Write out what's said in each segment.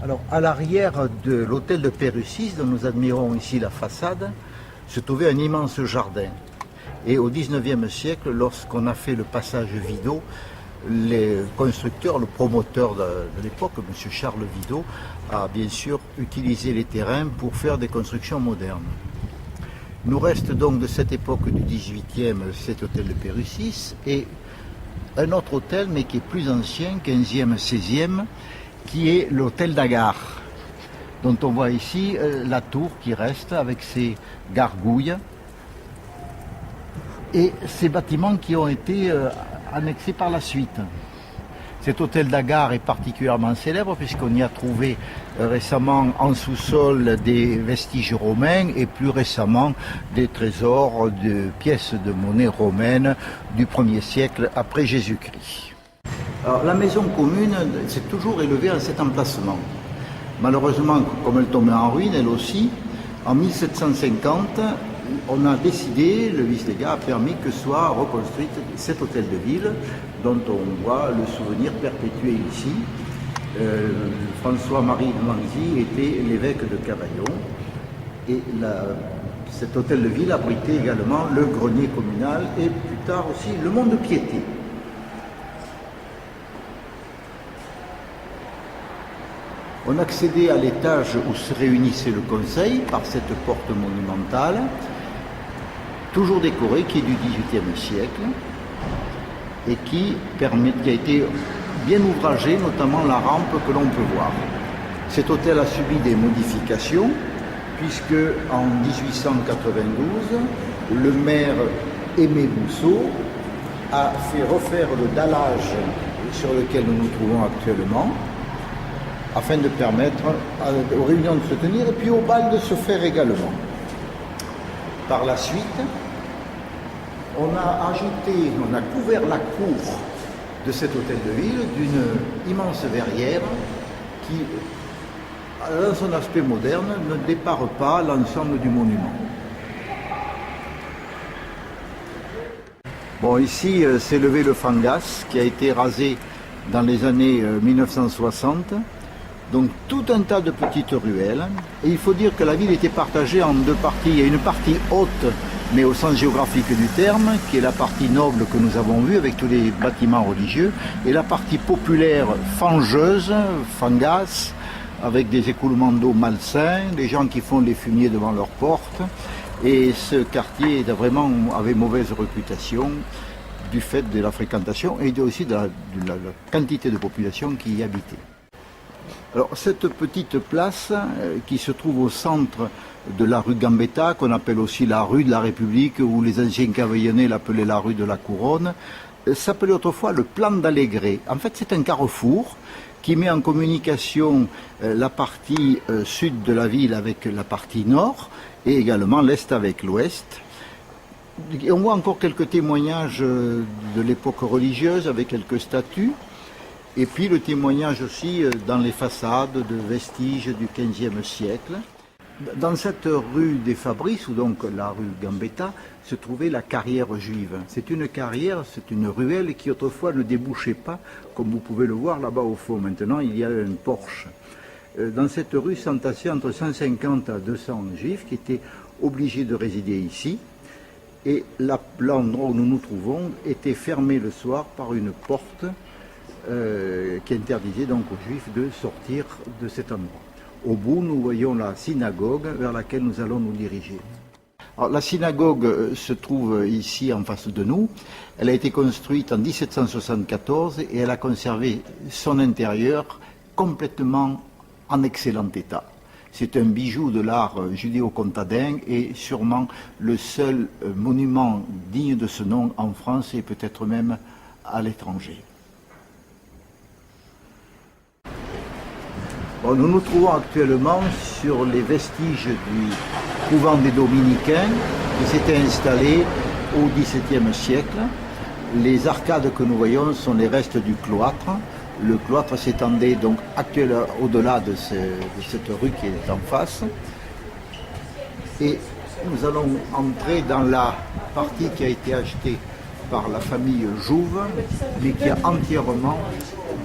Alors, à l'arrière de l'hôtel de Pérussis, dont nous admirons ici la façade, se trouvait un immense jardin. Et au XIXe siècle, lorsqu'on a fait le passage Vidot, les constructeurs, le promoteur de l'époque, M. Charles Vidot, a bien sûr utilisé les terrains pour faire des constructions modernes. Il nous reste donc de cette époque du XVIIIe cet hôtel de Pérussis et un autre hôtel, mais qui est plus ancien, 15e, 16e, qui est l'hôtel d'Agar, dont on voit ici la tour qui reste avec ses gargouilles et ces bâtiments qui ont été annexés par la suite. Cet hôtel d'Agar est particulièrement célèbre puisqu'on y a trouvé récemment en sous-sol des vestiges romains et plus récemment des trésors de pièces de monnaie romaines du 1er siècle après Jésus-Christ. Alors, la maison commune s'est toujours élevée à cet emplacement. Malheureusement, comme elle tombait en ruine, elle aussi, en 1750, on a décidé, le vice-légat a permis que soit reconstruite cet hôtel de ville, dont on voit le souvenir perpétué ici. François-Marie de Manzy était l'évêque de Cavaillon, et cet hôtel de ville abritait également le grenier communal et plus tard aussi le mont de piété. On accédait à l'étage où se réunissait le conseil par cette porte monumentale, toujours décorée, qui est du XVIIIe siècle et qui a été bien ouvragée, notamment la rampe que l'on peut voir. Cet hôtel a subi des modifications puisque en 1892, le maire Aimé Bousseau a fait refaire le dallage sur lequel nous nous trouvons actuellement, afin de permettre aux réunions de se tenir et puis au bal de se faire également. Par la suite, on a couvert la cour de cet hôtel de ville d'une immense verrière qui, dans son aspect moderne, ne dépare pas l'ensemble du monument. Bon, ici s'est levé le Fangas qui a été rasé dans les années 1960. Donc tout un tas de petites ruelles, et il faut dire que la ville était partagée en deux parties. Il y a une partie haute, mais au sens géographique du terme, qui est la partie noble que nous avons vue avec tous les bâtiments religieux, et la partie populaire fangeuse, Fangas, avec des écoulements d'eau malsains, des gens qui font les fumiers devant leurs portes, et ce quartier avait mauvaise réputation du fait de la fréquentation et aussi de la quantité de population qui y habitait. Alors, cette petite place qui se trouve au centre de la rue Gambetta, qu'on appelle aussi la rue de la République, ou les anciens cavaillonnais l'appelaient la rue de la Couronne, s'appelait autrefois le Plan d'Allégret. En fait, c'est un carrefour qui met en communication la partie sud de la ville avec la partie nord, et également l'est avec l'ouest. On voit encore quelques témoignages de l'époque religieuse avec quelques statues. Et puis le témoignage aussi dans les façades de vestiges du XVe siècle. Dans cette rue des Fabrices, ou donc la rue Gambetta, se trouvait la carrière juive. C'est une carrière, c'est une ruelle qui autrefois ne débouchait pas, comme vous pouvez le voir là-bas au fond. Maintenant, il y a un porche. Dans cette rue s'entassaient entre 150 à 200 juifs qui étaient obligés de résider ici. Et l'endroit où nous nous trouvons était fermé le soir par une porte qui interdisait donc aux Juifs de sortir de cet endroit. Au bout, nous voyons la synagogue vers laquelle nous allons nous diriger. Alors, la synagogue se trouve ici en face de nous. Elle a été construite en 1774 et elle a conservé son intérieur complètement en excellent état. C'est un bijou de l'art judéo-comtadin et sûrement le seul monument digne de ce nom en France et peut-être même à l'étranger. Bon, nous nous trouvons actuellement sur les vestiges du couvent des Dominicains qui s'était installé au XVIIe siècle. Les arcades que nous voyons sont les restes du cloître. Le cloître s'étendait donc actuellement au-delà de cette rue qui est en face. Et nous allons entrer dans la partie qui a été achetée par la famille Jouve, mais qui a entièrement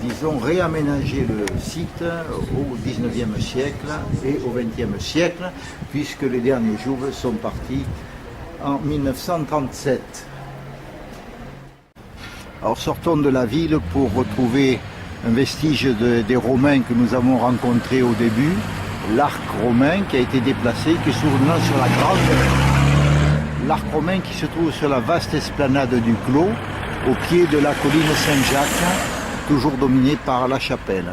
disons, réaménagé le site au 19e siècle et au 20e siècle, puisque les derniers Jouves sont partis en 1937. Alors sortons de la ville pour retrouver un vestige des Romains que nous avons rencontré au début, l'arc romain qui a été déplacé, qui se trouve sur la grande... L'arc romain qui se trouve sur la vaste esplanade du Clos, au pied de la colline Saint-Jacques, toujours dominée par la chapelle.